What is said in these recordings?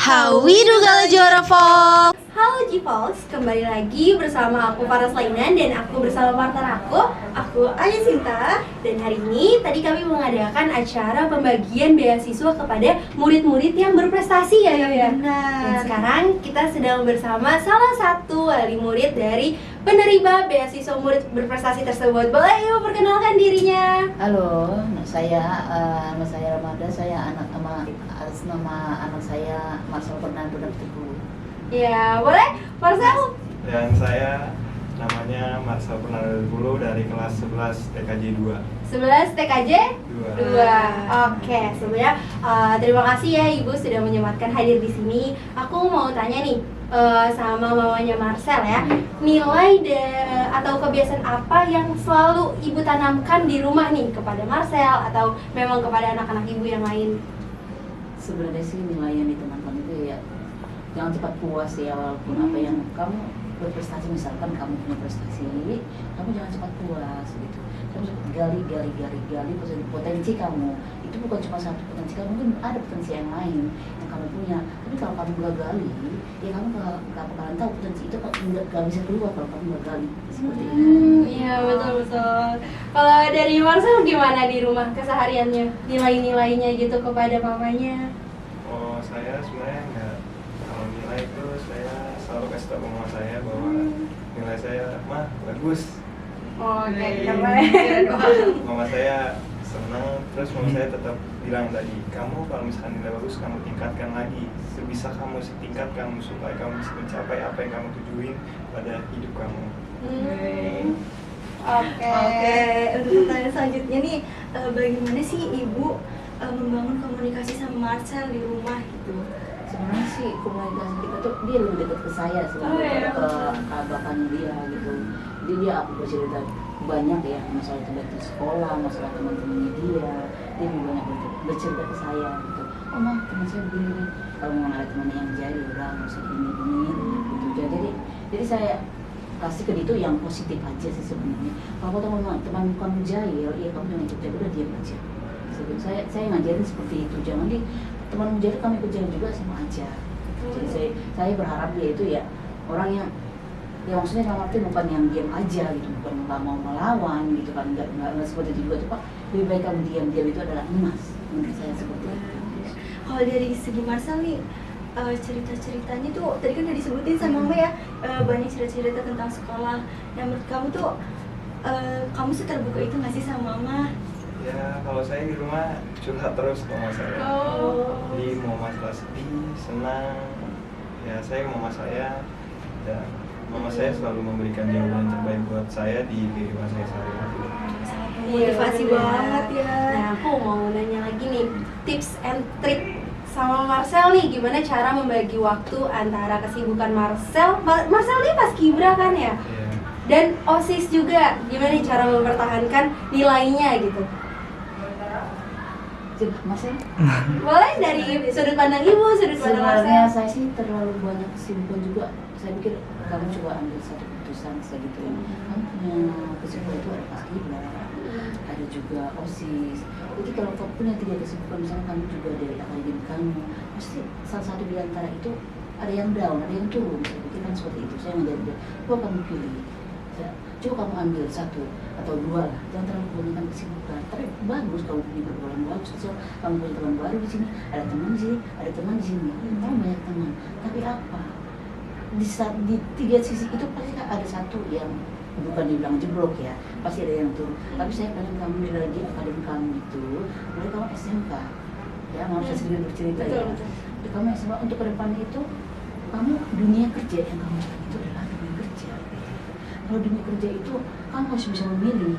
How we do Gala Juara Folk. Halo G-Folks, kembali lagi bersama aku Faras Lainan dan aku bersama partner aku Aya Sinta. Dan hari ini tadi kami mengadakan acara pembagian beasiswa kepada murid-murid yang berprestasi ya Yo ya. Dan sekarang kita sedang bersama salah satu wali murid dari penerima beasiswa murid berprestasi tersebut. Boleh Ibu perkenalkan dirinya? Halo, nama saya Ramada. Saya atas nama anak saya Marcel Fernando Daptiku. Ya, boleh Marcel? Dan saya namanya Marcel Fernando Daptiku dari kelas 11 TKJ 2. 11 TKJ 2. 2. Oke, sebenarnya terima kasih ya Ibu sudah menyempatkan hadir di sini. Aku mau tanya nih sama mamanya Marcel ya, nilai atau kebiasaan apa yang selalu Ibu tanamkan di rumah nih kepada Marcel atau memang kepada anak-anak Ibu yang lain? Sebenarnya sih nilai yang ditanamkan itu ya jangan cepat puas ya, walaupun apa yang kamu berprestasi, misalkan kamu punya prestasi, kamu jangan cepat puas gitu. Kamu gali potensi kamu. Itu bukan cuma satu potensi kamu, mungkin ada potensi yang lain yang kamu punya. Tapi kalau kamu nggak gali, ya kamu nggak bakalan tahu potensi itu nggak bisa keluar kalau kamu nggak gali. Seperti itu. Iya betul. Kalau dari Marcel gimana di rumah kesehariannya, nilai-nilainya gitu kepada mamanya? Oh, saya sebenarnya nggak, kalau nilai itu saya selalu kasih tahu ke mama saya bahwa nilai saya mah bagus. Oke, Jadi, keren. mama saya senang, terus mama saya tetap bilang tadi, kamu kalau misalkan nilai bagus kamu tingkatkan lagi, sebisa kamu setingkat kamu supaya kamu bisa mencapai apa yang kamu tujuin pada hidup kamu. Oke. Untuk pertanyaan selanjutnya nih, bagaimana sih Ibu membangun komunikasi sama Marcel di rumah gitu? Sebenarnya sih komunikasi kita tuh dia lebih dekat ke saya sebenarnya, ke abangnya dia gitu. Jadi dia aku bercerita banyak ya masalah tentang sekolah, masalah teman-temannya dia lebih banyak bercerita ke saya gitu. Oh mah teman saya begini nih, kalau mau ada teman yang jahil udah nggak usah ini gitu. Jadi saya kasih ke dia itu yang positif aja sih sebenarnya. Kalau teman kamu jahil, ya kamu jangan ikut jahil, udah diam aja. Saya ngajarin seperti itu, jangan di teman jahil kamu ikut jahil juga sama aja. Jadi saya berharap dia itu ya orang yang ya maksudnya dalam arti bukan yang diam aja gitu, bukan nggak mau melawan gitu kan, nggak seperti itu juga tuh Pak. Lebih baik kamu diam itu adalah emas menurut saya seperti itu. Kalau dari segi Marcel nih, cerita-ceritanya tuh tadi kan udah disebutin sama Mama ya, banyak cerita-cerita tentang sekolah. Yang menurut kamu tuh kamu sih terbuka itu nggak sih sama Mama? Ya kalau saya di rumah curhat terus ke mama saya. Jadi mau masalah sedih, senang, ya saya ke mama saya, dan mama saya selalu memberikan jawaban terbaik buat saya di kehidupan saya sehari-hari. Motivasi banget ya. Nah, aku mau nanya lagi nih, tips and trick sama Marcel nih, gimana cara membagi waktu antara kesibukan Marcel ini paskibra kan ya? Iya. Dan OSIS juga, gimana nih cara mempertahankan nilainya gitu? Coba Mas ya? Boleh dari sudut pandang Ibu, sudut pandang Sebenarnya Marcel. saya sih terlalu banyak kesibukan juga. Saya pikir kamu coba ambil satu keputusan segitu. Kamu punya kesibukan itu ada paskibra, ada juga OSIS. Jadi kalau kamu punya 3 kesibukan, misalnya kamu juga dari akademik kamu, pasti salah satu di antara itu ada yang down, ada yang turun. Saya pikir kan seperti itu. Saya menjadi dia. Coba kamu pilih. Ya, coba kamu ambil 1 atau 2 lah. Jangan terlalu kebanyakan kesibukan. Tapi bagus kamu punya pergaulan bagus. So, kamu punya teman baru di sini, ada teman di sini, ada teman di sini. Kamu banyak teman. Tapi apa? Di 3 sisi itu pasti ada satu yang bukan dibilang jeblok ya, pasti ada yang turun. Tapi saya pengen kamu nilai di akademik kamu itu, mulai kamu SMK ya, mau saya sedikit bercerita ya. Jadi kamu SMA untuk kedepannya itu, kamu dunia kerja yang kamu cari itu adalah dunia kerja. Kalau dunia kerja itu kamu harus bisa memilih,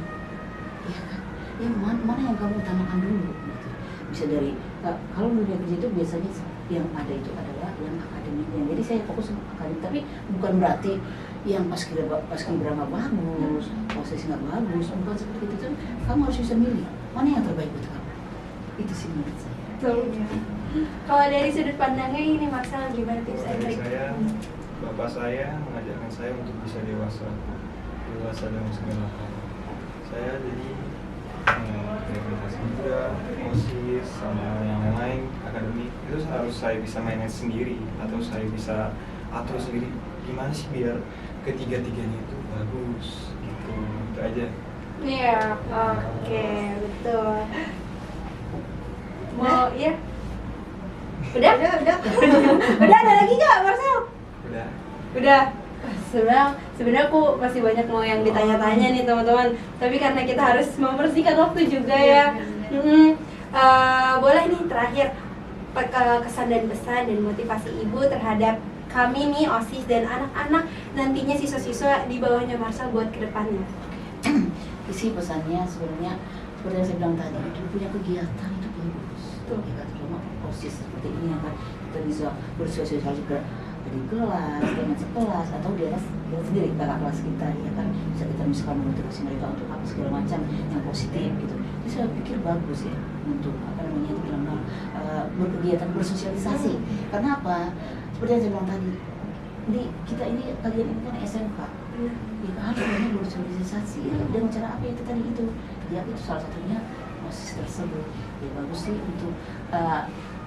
ya kan? Yang mana yang kamu utamakan dulu gitu. Bisa dari kalau dunia kerja itu biasanya yang ada itu adalah yang akademiknya. Jadi saya fokus sama akademik, tapi bukan berarti yang paskibra nggak bagus, OSIS nggak bagus, bukan seperti itu. Kamu harus bisa milih mana yang terbaik buat kamu. Itu sih menurut saya. Kalau dari sudut pandangnya ini Marcel gimana tips and Dari trick? saya, bapak saya mengajarkan saya untuk bisa dewasa dalam segala hal. Saya jadi representasi juga, OSIS sama yang lain-lain akademik itu harus saya bisa manage sendiri atau saya bisa atur sendiri gimana sih biar ketiga-tiganya itu bagus gitu, itu aja. Iya, oke, betul. Mau ya? Udah? Udah ada lagi nggak, Marcel? Udah. Sebenarnya aku masih banyak mau yang ditanya-tanya nih teman-teman. Tapi karena kita harus mempersingkat waktu juga ya. Boleh nih terakhir kesan dan pesan dan motivasi ibu terhadap kami nih OSIS dan anak-anak nantinya siswa-siswa di bawahnya Marcel buat kedepannya. Isi pesannya sebenarnya seperti yang saya bilang tadi, itu punya kegiatan itu bagus. Ya kan, terutama OSIS seperti ini kan kita bisa bersosialisasi juga di kelas, dengan sekelas atau di atas sendiri kakak kelas kita ya kan, bisa kita misalkan memotivasi mereka untuk apa segala macam yang positif gitu. Jadi saya pikir bagus ya untuk apa namanya itu dalam hal berkegiatan bersosialisasi. Karena apa? Seperti yang saya bilang tadi, kita ini kalian ini kan SMK. Ya kan harus banyak bersosialisasi dengan cara apa itu tadi itu ya, itu salah satunya OSIS tersebut ya. Bagus sih untuk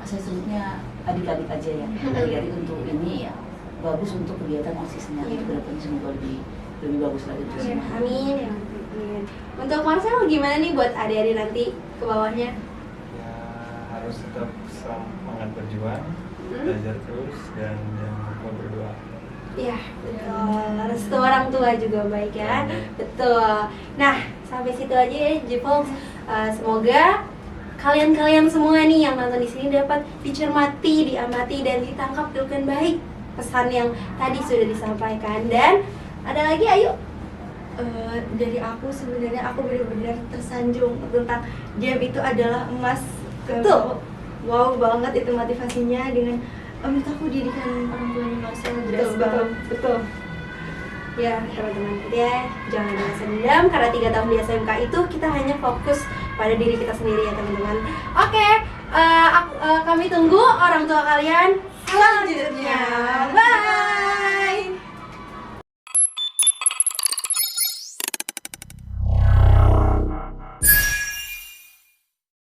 saya sebutnya adik-adik aja ya, adik-adik untuk ini ya, bagus untuk kegiatan OSISnya untuk kedepannya semoga lebih bagus lagi terus. Amin ya, amin. Untuk Marcel gimana nih buat adik-adik nanti ke bawahnya? Ya harus tetap semangat berjuang, belajar terus dan jangan lupa berdoa. Iya, betul. Restu orang tua juga baik ya. Betul. Nah, sampai situ aja ya, J-Folks. Semoga kalian semua nih yang nonton di sini dapat dicermati, diamati, dan ditangkap dengan baik pesan yang tadi sudah disampaikan. Dan ada lagi, ayo. Dari aku sebenarnya aku benar-benar tersanjung tentang game itu adalah emas. Betul. Wow banget itu motivasinya dengan menurut aku didikan orang tuanya Marcel jelas banget. Betul. Ya teman-teman, ya jangan merasa dendam karena 3 tahun di SMK itu kita hanya fokus pada diri kita sendiri ya teman-teman. Oke, kami tunggu orang tua kalian selanjutnya. Bye.